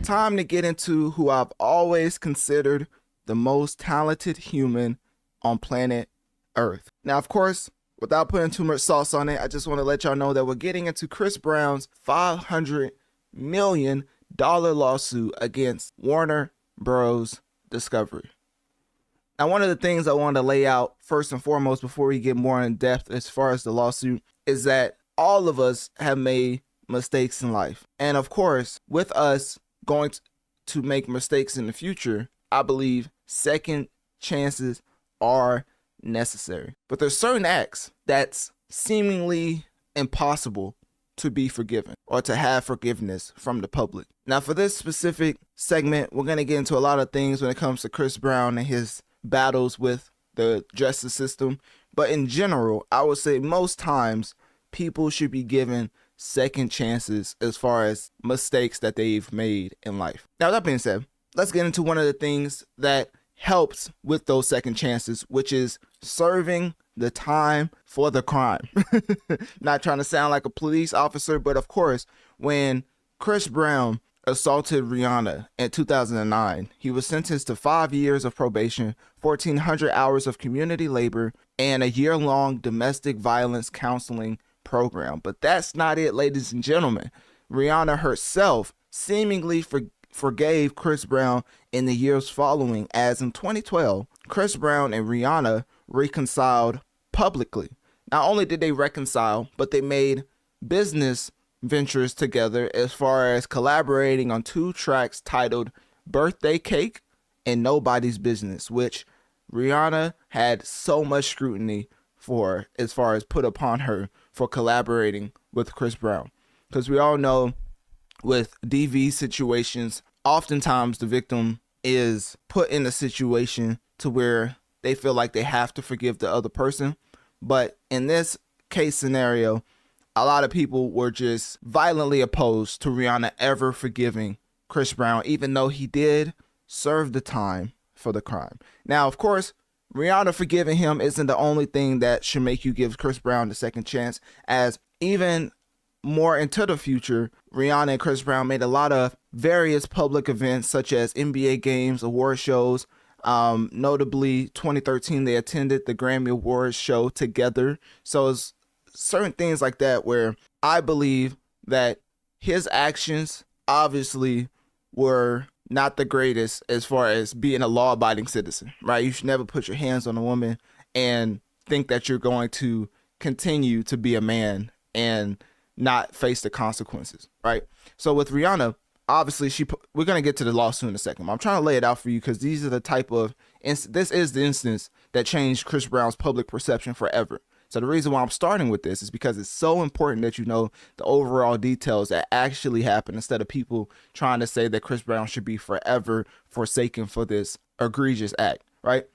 time to get into who I've always considered the most talented human on planet Earth. Now, of course, without putting too much sauce on it, I just want to let y'all know that we're getting into Chris Brown's $500 million lawsuit against Warner Bros. Discovery. Now, one of the things I want to lay out first and foremost before we get more in depth as far as the lawsuit is that all of us have made mistakes in life. And of course, with us going to make mistakes in the future, I believe second chances are necessary. But there's certain acts that's seemingly impossible to be forgiven or to have forgiveness from the public. Now, for this specific segment, we're going to get into a lot of things when it comes to Chris Brown and his battles with the justice system. But in general, I would say most times people should be given second chances as far as mistakes that they've made in life. Now, that being said, let's get into one of the things that helps with those second chances, which is serving the time for the crime. Not trying to sound like a police officer, but of course, when Chris Brown assaulted Rihanna in 2009, he was sentenced to 5 years of probation, 1,400 hours of community labor, and a year-long domestic violence counseling program. But that's not it, ladies and gentlemen. Rihanna herself seemingly forgave Chris Brown in the years following, as in 2012, Chris Brown and Rihanna reconciled publicly. Not only did they reconcile, but they made business ventures together as far as collaborating on 2 tracks titled Birthday Cake and Nobody's Business, which Rihanna had so much scrutiny for as far as put upon her for collaborating with Chris Brown. Because we all know with DV situations, oftentimes the victim is put in a situation to where they feel like they have to forgive the other person. But in this case scenario, a lot of people were just violently opposed to Rihanna ever forgiving Chris Brown, even though he did serve the time for the crime. Now, of course, Rihanna forgiving him isn't the only thing that should make you give Chris Brown the second chance, as even more into the future, Rihanna and Chris Brown made a lot of various public events such as NBA games, award shows. Notably, 2013, they attended the Grammy Awards show together. So it's certain things like that where I believe that his actions obviously were not the greatest as far as being a law-abiding citizen, right? You should never put your hands on a woman and think that you're going to continue to be a man and not face the consequences, right? So with Rihanna, obviously we're going to get to the lawsuit in a second. I'm trying to lay it out for you because these are the type of, this is the instance that changed Chris Brown's public perception forever. So the reason why I'm starting with this is because it's so important that you know the overall details that actually happened instead of people trying to say that Chris Brown should be forever forsaken for this egregious act, right?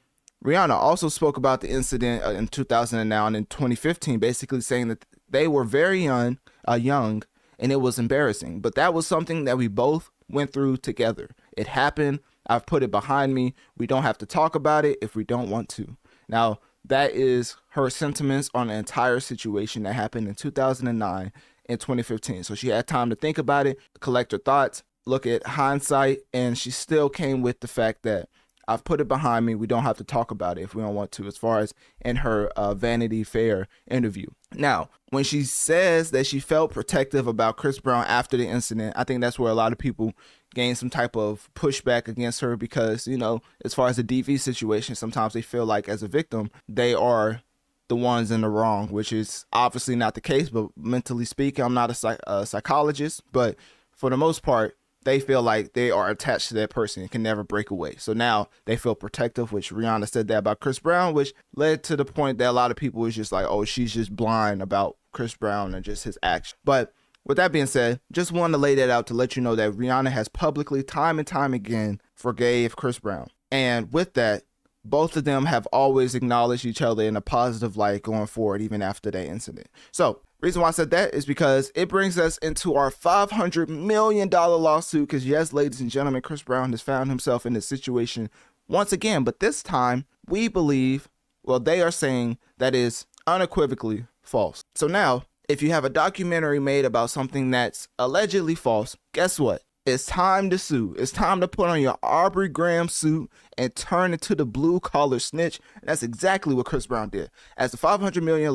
Rihanna also spoke about the incident in 2009 and in 2015, basically saying that they were very young and it was embarrassing. But that was something that we both went through together. It happened. I've put it behind me. We don't have to talk about it if we don't want to. Now, that is her sentiments on the entire situation that happened in 2009 and 2015. So she had time to think about it, collect her thoughts, look at hindsight, and she still came with the fact that I've put it behind me. We don't have to talk about it if we don't want to, as far as in her Vanity Fair interview. Now, when she says that she felt protective about Chris Brown after the incident, I think that's where a lot of people gain some type of pushback against her because, you know, as far as the DV situation, sometimes they feel like as a victim, they are the ones in the wrong, which is obviously not the case. But mentally speaking, I'm not a psychologist, but for the most part, they feel like they are attached to that person and can never break away. So now they feel protective, which Rihanna said that about Chris Brown, which led to the point that a lot of people was just like, oh, she's just blind about Chris Brown and just his action. But with that being said, just wanted to lay that out to let you know that Rihanna has publicly, time and time again, forgave Chris Brown. And with that, both of them have always acknowledged each other in a positive light going forward, even after that incident. So reason why I said that is because it brings us into our $500 million lawsuit. Because yes, ladies and gentlemen, Chris Brown has found himself in this situation once again. But this time we believe, well, they are saying that is unequivocally false. So now, if you have a documentary made about something that's allegedly false, guess what? It's time to sue. It's time to put on your Aubrey Graham suit and turn into the blue collar snitch. And that's exactly what Chris Brown did. As the $500 million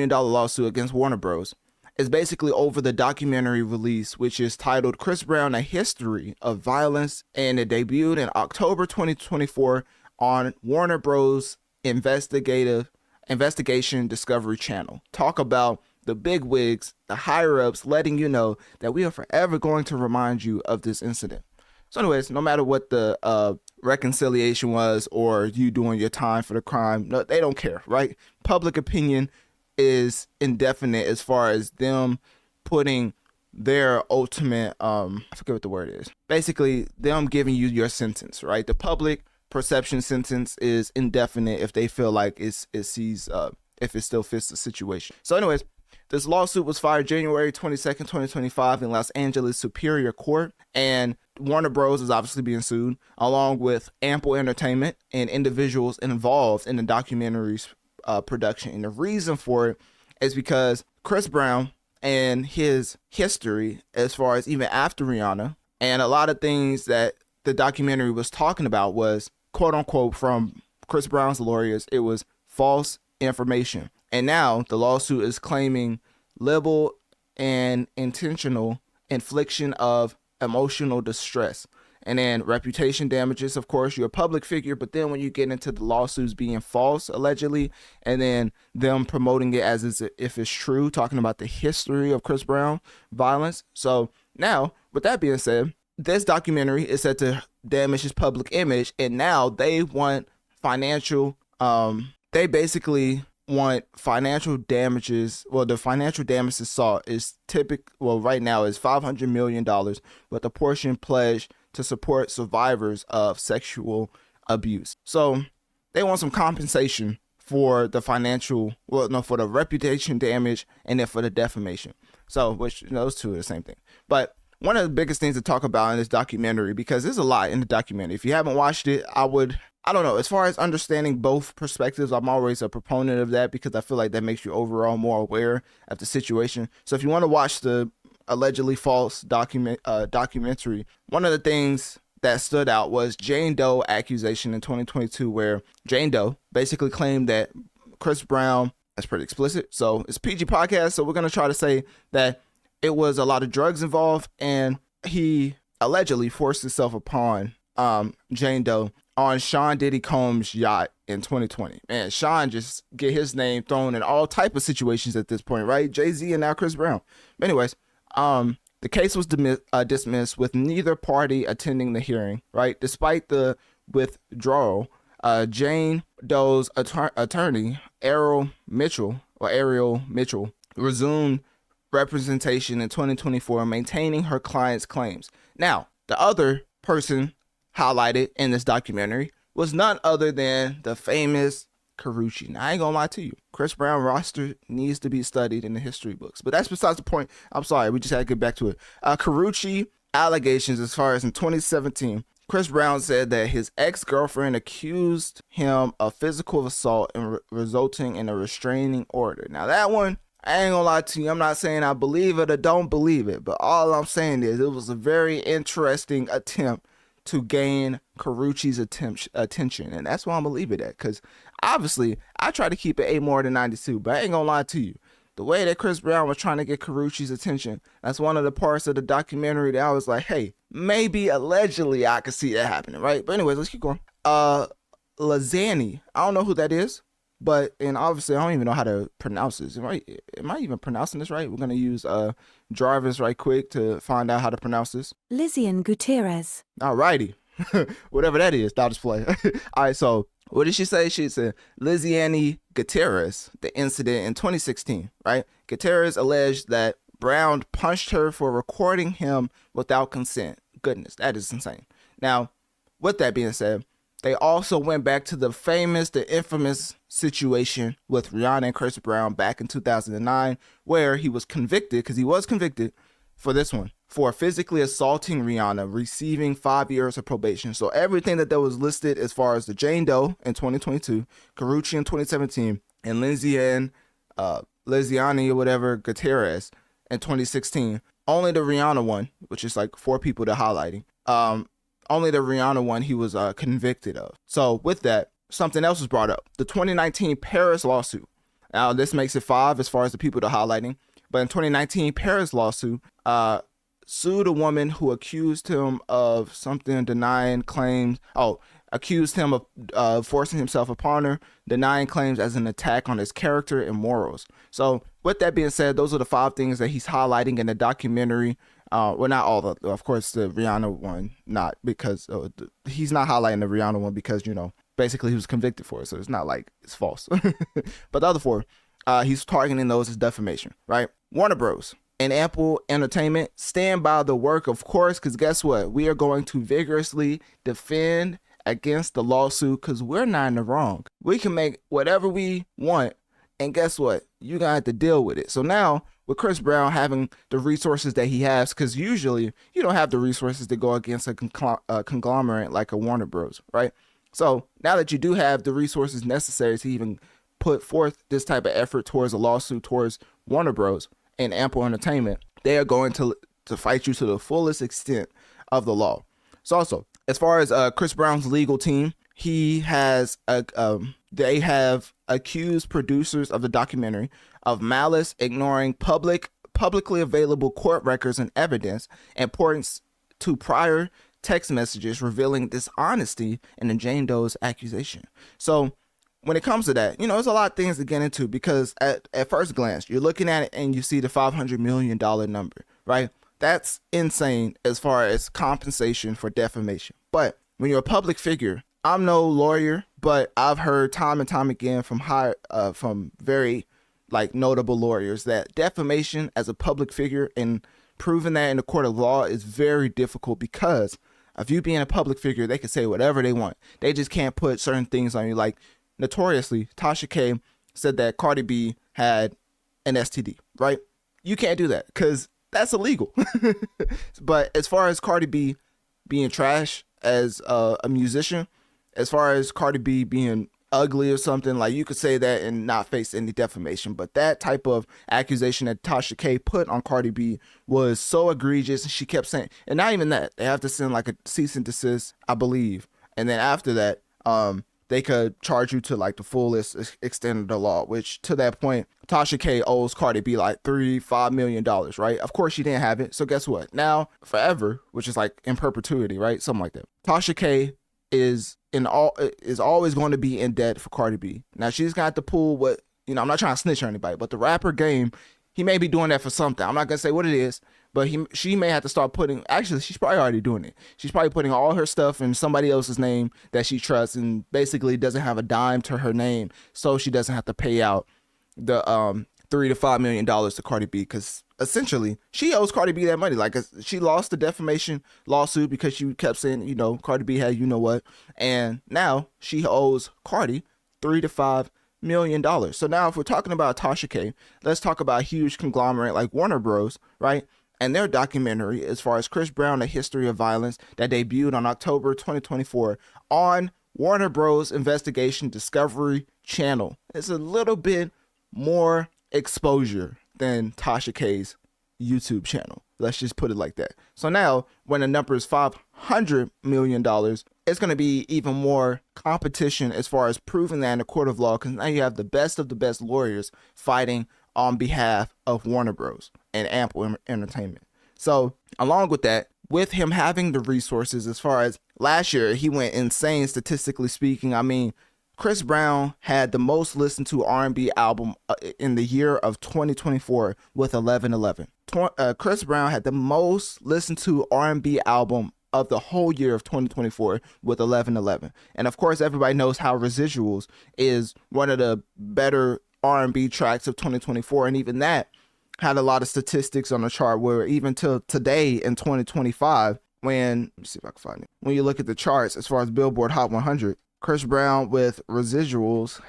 lawsuit against Warner Bros. is basically over the documentary release, which is titled Chris Brown: A History of Violence, and it debuted in October 2024 on Warner Bros. Investigation Discovery Channel. Talk about the big wigs, the higher ups, letting you know that we are forever going to remind you of this incident. So anyways, no matter what the reconciliation was or you doing your time for the crime, no, they don't care, right? Public opinion is indefinite as far as them putting their ultimate, I forget what the word is. Basically, them giving you your sentence, right? The public perception sentence is indefinite if they feel like if it still fits the situation. So anyways, this lawsuit was filed January 22nd, 2025 in Los Angeles Superior Court, and Warner Bros. Is obviously being sued, along with Ample Entertainment and individuals involved in the documentary's production. And the reason for it is because Chris Brown and his history, as far as even after Rihanna, and a lot of things that the documentary was talking about was, quote unquote, from Chris Brown's lawyers, it was false information. And now the lawsuit is claiming libel and intentional infliction of emotional distress. And then reputation damages, of course, you're a public figure, but then when you get into the lawsuits being false, allegedly, and then them promoting it as if it's true, talking about the history of Chris Brown violence. So now, with that being said, this documentary is said to damage his public image, and now they want financial, they basically want financial damages. Well, the financial damages sought is right now is $500 million, with a portion pledged to support survivors of sexual abuse. So they want some compensation for the for the reputation damage and then for the defamation. So, which, those two are the same thing. But one of the biggest things to talk about in this documentary, because there's a lot in the documentary. If you haven't watched it, I don't know, as far as understanding both perspectives, I'm always a proponent of that because I feel like that makes you overall more aware of the situation. So if you want to watch the allegedly false documentary, one of the things that stood out was Jane Doe accusation in 2022, where Jane Doe basically claimed that Chris Brown, that's pretty explicit, so it's PG podcast, so we're going to try to say that it was a lot of drugs involved, and he allegedly forced himself upon Jane Doe on Sean Diddy Combs' yacht in 2020. Man, Sean just get his name thrown in all type of situations at this point, right? Jay-Z and now Chris Brown. But anyways, the case was dismissed with neither party attending the hearing, right? Despite the withdrawal, Jane Doe's attorney, Ariel Mitchell, resumed representation in 2024, maintaining her client's claims. Now, the other person highlighted in this documentary was none other than the famous Karrueche. Now, I ain't gonna lie to you, Chris Brown roster needs to be studied in the history books, but that's besides the point. I'm sorry, we just had to get back to it. Karrueche allegations, as far as in 2017, Chris Brown said that his ex-girlfriend accused him of physical assault and resulting in a restraining order. Now, that one, I ain't gonna lie to you, I'm not saying I believe it or don't believe it, but all I'm saying is it was a very interesting attempt to gain Karrueche's attention, and that's why I'm gonna leave it at, because obviously I try to keep it A more than 92, but I ain't gonna lie to you, the way that Chris Brown was trying to get Karrueche's attention, that's one of the parts of the documentary that I was like, hey, maybe allegedly I could see that happening, right? But anyways, let's keep going. Lazani, I don't know who that is, and obviously I don't even know how to pronounce this. Am I even pronouncing this right? We're gonna use Jarvis right quick to find out how to pronounce this. Lizian Gutierrez. Alrighty. Whatever that is, I'll just play. Alright, so what did she say? She said Liziani Gutierrez, the incident in 2016, right? Gutierrez alleged that Brown punched her for recording him without consent. Goodness, that is insane. Now, with that being said, they also went back to the infamous situation with Rihanna and Chris Brown back in 2009, where he was convicted, because he was convicted for this one, for physically assaulting Rihanna, receiving 5 years of probation. So everything that was listed as far as the Jane Doe in 2022, Karrueche in 2017, and Liziani or whatever, Gutierrez in 2016, Only the Rihanna one, which is like 4 people they're highlighting. Only the Rihanna one he was convicted of. So with that, something else was brought up. The 2019 Paris lawsuit. Now this makes it 5 as far as the people they're highlighting. But in 2019 Paris lawsuit, sued a woman who accused him of something, denying claims. Accused him of forcing himself upon her, denying claims as an attack on his character and morals. So with that being said, those are the 5 things that he's highlighting in the documentary. Well, not all of course, the Rihanna one, not because he's not highlighting the Rihanna one because, basically he was convicted for it. So it's not like it's false. But the other 4, he's targeting those as defamation, right? Warner Bros. And Ample Entertainment stand by the work, of course, because guess what? We are going to vigorously defend against the lawsuit because we're not in the wrong. We can make whatever we want, and guess what? You're going to have to deal with it. So now, with Chris Brown having the resources that he has, because usually you don't have the resources to go against a conglomerate like a Warner Bros., right? So now that you do have the resources necessary to even put forth this type of effort towards a lawsuit towards Warner Bros. And Ample Entertainment, they are going to fight you to the fullest extent of the law. So also, as far as Chris Brown's legal team, he has they have accused producers of the documentary of malice, ignoring publicly available court records and evidence, and points to prior text messages revealing dishonesty in the Jane Doe's accusation. So when it comes to that, there's a lot of things to get into because at first glance, you're looking at it and you see the $500 million number, right? That's insane as far as compensation for defamation. But when you're a public figure, I'm no lawyer, but I've heard time and time again from very notable lawyers that defamation as a public figure and proving that in the court of law is very difficult because of you being a public figure, they can say whatever they want. They just can't put certain things on you. Like notoriously, Tasha K said that Cardi B had an STD, right? You can't do that because that's illegal. But as far as Cardi B being trash as a musician, as far as Cardi B being ugly or something, you could say that and not face any defamation. But that type of accusation that Tasha K put on Cardi B was so egregious, and she kept saying, and not even that, they have to send a cease and desist, I believe. And then after that, they could charge you to the fullest extent of the law, which to that point, Tasha K owes Cardi B $5 million, right? Of course she didn't have it. So guess what? Now forever, which is in perpetuity, right? Something like that. Tasha K is always going to be in debt for Cardi B. Now she's got to pull what, I'm not trying to snitch on anybody, but the rapper game, he may be doing that for something. I'm not going to say what it is, but she may have to start actually, she's probably already doing it. She's probably putting all her stuff in somebody else's name that she trusts and basically doesn't have a dime to her name. So she doesn't have to pay out the $3 to $5 million to Cardi B because essentially she owes Cardi B that money. She lost the defamation lawsuit because she kept saying, Cardi B had what, and now she owes Cardi $3 to $5 million. So now if we're talking about Tasha K, let's talk about a huge conglomerate like Warner Bros., right? And their documentary as far as Chris Brown, A History of Violence, that debuted on October 2024 on Warner Bros. Investigation Discovery Channel. It's a little bit more exposure than Tasha K's YouTube channel. Let's just put it like that. So now when the number is $500 million, it's going to be even more competition as far as proving that in the court of law, because now you have the best of the best lawyers fighting on behalf of Warner Bros. And Ample Entertainment. So along with that, with him having the resources, as far as last year, he went insane statistically speaking. I mean, Chris Brown had the most listened to R&B album in the year of 2024 with 1111. Chris Brown had the most listened to R&B album of the whole year of 2024 with 1111. And of course, everybody knows how Residuals is one of the better R&B tracks of 2024. And even that had a lot of statistics on the chart where even till today in 2025, let me see if I can find it. When you look at the charts as far as Billboard Hot 100, Chris Brown with Residuals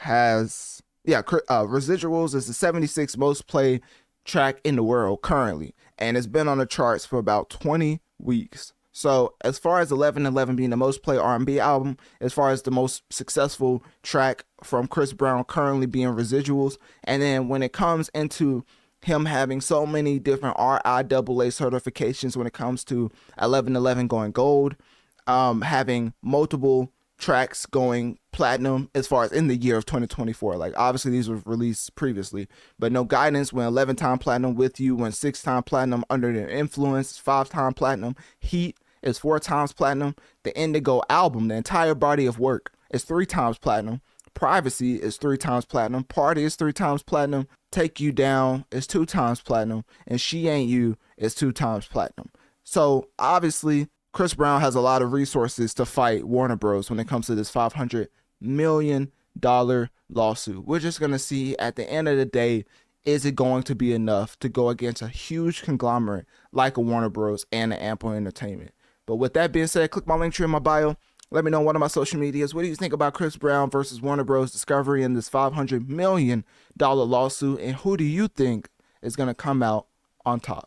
Residuals is the 76th most played track in the world currently, and it's been on the charts for about 20 weeks. So as far as 1111 being the most played R&B album, as far as the most successful track from Chris Brown currently being Residuals, and then when it comes into him having so many different RIAA certifications when it comes to 1111 going gold, having multiple tracks going platinum as far as in the year of 2024. Like obviously these were released previously, but No Guidance went 11-time platinum. With You went 6-time platinum. Under the Influence 5-time platinum. Heat is 4 times platinum. The Indigo album, the entire body of work, is 3 times platinum. Privacy is 3 times platinum. Party is 3 times platinum. Take You Down is 2 times platinum. And She Ain't You is 2 times platinum. So obviously Chris Brown has a lot of resources to fight Warner Bros. When it comes to this $500 million lawsuit. We're just going to see at the end of the day, is it going to be enough to go against a huge conglomerate like a Warner Bros. And an Ample Entertainment? But with that being said, click my link tree in my bio. Let me know on one of my social medias. What do you think about Chris Brown versus Warner Bros. Discovery in this $500 million lawsuit? And who do you think is going to come out on top?